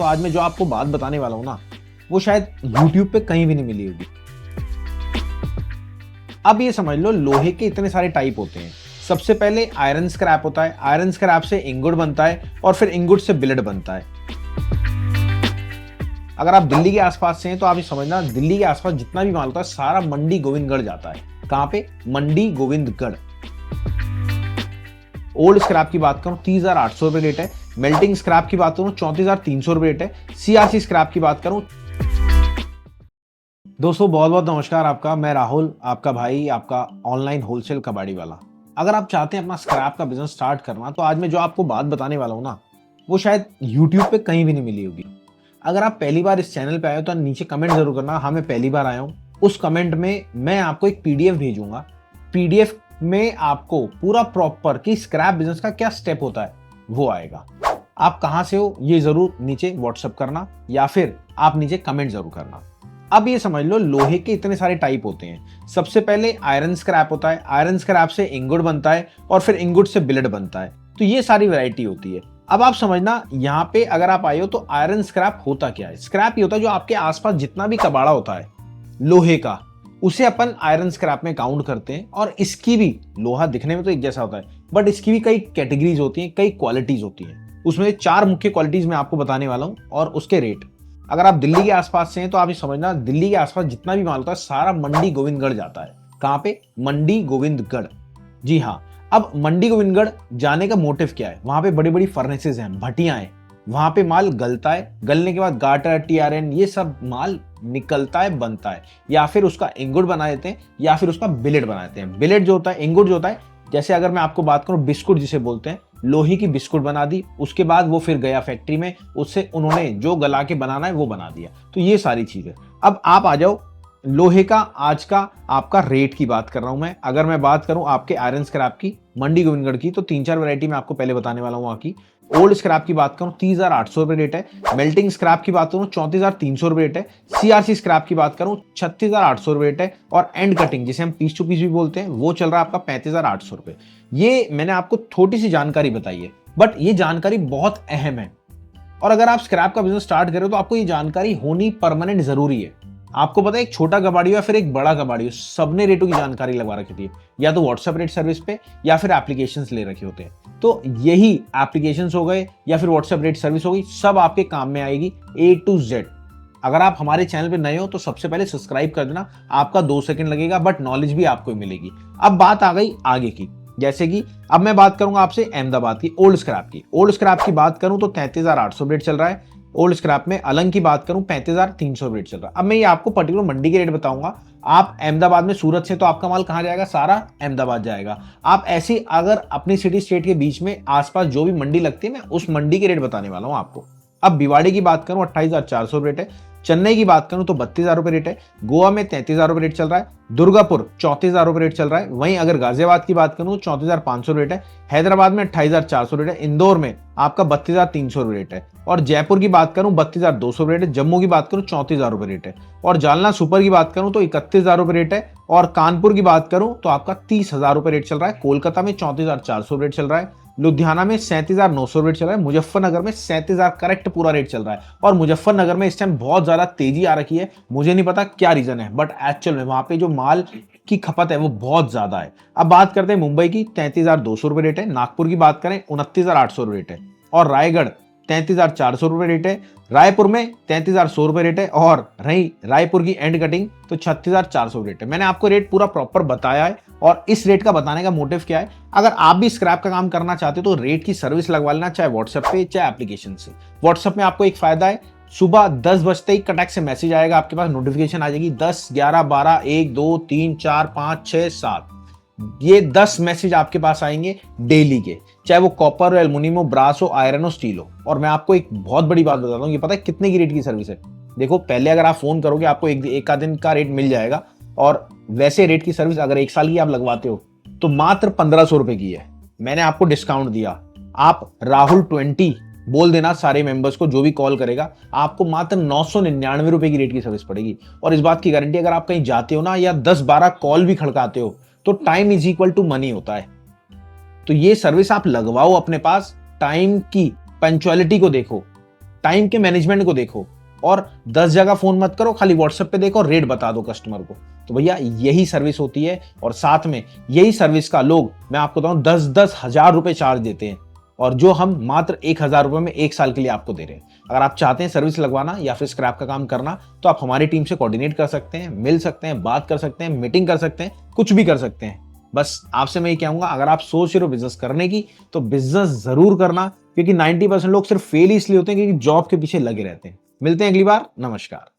तो आज मैं जो आपको बात बताने वाला हूँ ना, वो शायद YouTube पे कहीं भी नहीं मिली होगी। अब ये समझ लो, लोहे के इतने सारे टाइप होते हैं। सबसे पहले आयरन स्क्रैप होता है, आयरन स्क्रैप से इंगुट बनता है और फिर इंगुट से बिलेट बनता है। अगर आप दिल्ली के आसपास से हैं तो आप ये समझना, दिल्ली के आसपास जितना भी माल होता है सारा मंडी गोविंदगढ़ जाता है। कहां पे? मंडी गोविंदगढ़। ओल्ड स्क्रैप की बात करूं 30,800 रुपए रेट है। मेल्टिंग स्क्रैप की बात करूं 34,300 रुपए रेट है। सीआरसी स्क्रैप की बात करूं। दोस्तों बहुत बहुत नमस्कार आपका, मैं राहुल, आपका भाई, आपका ऑनलाइन होलसेल कबाड़ी वाला। अगर आप चाहते हैं अपना स्क्रैप का बिजनेस स्टार्ट करना, तो आज मैं जो आपको बात बताने वाला हूं ना, वो शायद YouTube पे कहीं भी नहीं मिली होगी। अगर आप पहली बार इस चैनल पे आए हो तो नीचे कमेंट जरूर करना, हाँ मैं पहली बार आया हूं। उस कमेंट में मैं आपको एक पीडीएफ भेजूंगा। पीडीएफ में आपको पूरा प्रॉपर कि स्क्रैप बिजनेस का क्या स्टेप होता है वो आएगा। आप कहां से हो ये जरूर नीचे व्हाट्सएप करना या फिर आप नीचे कमेंट जरूर करना। अब ये समझ लो, लोहे के इतने सारे टाइप होते हैं। सबसे पहले आयरन स्क्रैप होता है, आयरन स्क्रैप से इंगुट बनता है और फिर इंगुट से बिलेट बनता है। तो ये सारी वैरायटी होती है। अब आप समझना, यहाँ पे अगर आप आए हो तो आयरन स्क्रैप होता क्या है? स्क्रैप ये होता है जो आपके आसपास जितना भी कबाड़ा होता है लोहे का, उसे अपन आयरन स्क्रैप में काउंट करते हैं। और इसकी भी, लोहा दिखने में तो एक जैसा होता है बट इसकी भी कई कैटेगरीज होती हैं, कई क्वालिटीज होती हैं। उसमें 4 मुख्य क्वालिटीज मैं आपको बताने वाला हूं और उसके रेट। अगर आप दिल्ली के आसपास से हैं तो आप ये समझना, दिल्ली के आसपास जितना भी माल होता है सारा मंडी गोविंदगढ़ जाता है। कहां पे? मंडी गोविंदगढ़। जी हाँ। अब मंडी गोविंदगढ़ जाने का मोटिव क्या है? वहां पे बड़ी बड़ी फर्नेसेस हैं, भट्टियां हैं, वहां पे माल गलता है, गलने के बाद गाटर, टीआरएन, ये सब माल निकलता है, बनता है, या फिर उसका इंगुट बना देते हैं या फिर उसका बिलेट बना देते हैं। बिलेट जो होता है, इंगुट जो होता है, जैसे अगर मैं आपको बात करूं बिस्कुट जिसे बोलते हैं, लोहे की बिस्कुट बना दी, उसके बाद वो फिर गया फैक्ट्री में, उससे उन्होंने जो गला के बनाना है वो बना दिया। तो ये सारी चीजें। अब आप आ जाओ लोहे का। आज का आपका रेट की बात कर रहा हूं मैं। अगर मैं बात करूं आपके आयरन स्क्रैप की, मंडी गोविंदगढ़ की, तो 3-4 वैरायटी मैं आपको पहले बताने वाला हूं वहां की। ओल्ड स्क्रैप की बात करूं 30,800 रुपए रेट है। मेल्टिंग स्क्रैप की बात करूं 34,300 रुपए रेट है। सीआरसी स्क्रैप की बात करूं 36,800 रुपए रेट है। और एंड कटिंग जिसे हम पीस टू पीस भी बोलते हैं, वो चल रहा है आपका 35,800 रुपए। ये मैंने आपको छोटी सी जानकारी बताई है बट ये जानकारी बहुत अहम है। और अगर आप स्क्रैप का बिजनेस स्टार्ट करें तो आपको ये जानकारी होनी परमानेंट जरूरी है। आपको पता है, एक छोटा कबाड़ी हो या फिर एक बड़ा कबाड़ी हो, सबने रेटों की जानकारी लगवा रखी होती है, या तो व्हाट्सएप रेट सर्विस पे या फिर एप्लीकेशंस ले रखे होते हैं। तो यही एप्लीकेशंस हो गए या फिर व्हाट्सएप रेट सर्विस हो गई, सब आपके काम में आएगी A to Z। अगर आप हमारे चैनल पे नए हो तो सबसे पहले सब्सक्राइब कर देना, आपका 2 सेकंड लगेगा बट नॉलेज भी आपको मिलेगी। अब बात आ गई आगे की, जैसे कि अब मैं बात करूंगा आपसे अहमदाबाद की ओल्ड स्क्रैप की। ओल्ड स्क्रैप की बात करूं तो 33,800 रेट चल रहा है। ओल्ड स्क्रैप में अलंग की बात करूं 35,300 रेट चल रहा है। अब मैं ये आपको पर्टिकुलर मंडी के रेट बताऊंगा। आप अहमदाबाद में, सूरत से तो आपका माल कहां जाएगा? सारा अहमदाबाद जाएगा। आप ऐसी अगर अपनी सिटी स्टेट के बीच में आसपास जो भी मंडी लगती है, मैं उस मंडी के रेट बताने वाला हूं आपको। अब भिवाड़ी की बात करूं 28,400 रेट है। चेन्नई की बात करूं तो 32,000 रुपए रेट है। गोवा में 33,000 रुपए रेट चल रहा है। दुर्गापुर 34,000 रुपए रेट चल रहा है। वहीं अगर गाजियाबाद की बात करूं 34,500 रेट है। हैदराबाद में 28,400 रेट है। इंदौर में आपका 32,300 रुपए रेट है। और जयपुर की बात करूं 32,200 रेट है। जम्मू की बात करूं 34,000 रुपए रेट है। और जालना सुपर की बात करूं तो 31,000 रुपए रेट है। और कानपुर की बात करूं तो आपका 30,000 रुपए रेट चल रहा है। कोलकाता में 34,400 रेट चल रहा है। लुधियाना में 37,900 रेट चल रहा है। मुजफ्फरनगर में 37,000 करेक्ट पूरा रेट चल रहा है। और मुजफ्फरनगर में इस टाइम बहुत ज्यादा तेजी आ रखी है, मुझे नहीं पता क्या रीजन है बट एक्चुअल में वहां पे जो माल की खपत है वो बहुत ज्यादा है। अब बात करते हैं मुंबई की, 33,200 रुपए रेट है। नागपुर की बात करें 29,800 रेट है। और रायगढ़ 33,400 रुपए रेट है। रायपुर में 33,100 रुपए रेट है। और रही रायपुर की एंड कटिंग तो 36,400 रेट है। मैंने आपको रेट पूरा प्रॉपर बताया है। और इस रेट का बताने का मोटिव क्या है? अगर आप भी स्क्रैप का काम करना चाहते हो तो रेट की सर्विस लगवा लेना, चाहे व्हाट्सएप पे चाहे एप्लीकेशन से। व्हाट्सएप में आपको एक फायदा है, सुबह 10 बजते ही कटक से मैसेज आएगा, आपके पास नोटिफिकेशन आ जाएगी 10, 11, 12, 1, 2, 3, 4, 5, 6, 7, ये 10 मैसेज आपके पास आएंगे डेली के, चाहे वो कॉपर हो, एल्युमिनियम हो, ब्रास हो, आयरन हो, स्टील हो। और मैं आपको एक बहुत बड़ी बात बताता हूँ, ये पता है कितने की रेट की सर्विस है? देखो, पहले अगर आप फोन करोगे आपको एक आध दिन का रेट मिल जाएगा। और वैसे रेट की सर्विस अगर 1 साल की आप लगवाते हो तो मात्र 1,500 रुपए की है। मैंने आपको डिस्काउंट दिया, आप राहुल 20 बोल देना सारे मेंबर्स को, जो भी कॉल करेगा आपको मात्र 999 रुपए की रेट की सर्विस पड़ेगी। और इस बात की गारंटी, अगर आप कहीं जाते हो ना या 10-12 कॉल भी खड़काते हो तो time is equal to money होता है। तो ये सर्विस आप लगवाओ अपने पास। टाइम की पंक्चुअलिटी को देखो, टाइम के मैनेजमेंट को देखो और 10 जगह फोन मत करो, खाली व्हाट्सएप पे देखो, रेट बता दो कस्टमर को। तो भैया यही सर्विस होती है और साथ में यही सर्विस का लोग मैं आपको बताऊं 10-10 हजार रुपए चार्ज देते हैं और जो हम मात्र 1,000 रुपए में 1 साल के लिए आपको दे रहे हैं। अगर आप चाहते हैं सर्विस लगवाना या फिर स्क्रैप का काम करना तो आप हमारी टीम से कोऑर्डिनेट कर सकते हैं, मिल सकते हैं, बात कर सकते हैं, मीटिंग कर सकते हैं, कुछ भी कर सकते हैं। बस आपसे मैं ये कहूंगा, अगर आप सोच रहे हो बिजनेस करने की तो बिजनेस जरूर करना, क्योंकि 90% लोग सिर्फ फेल ही इसलिए होते हैं क्योंकि जॉब के पीछे लगे रहते हैं। मिलते हैं अगली बार। नमस्कार।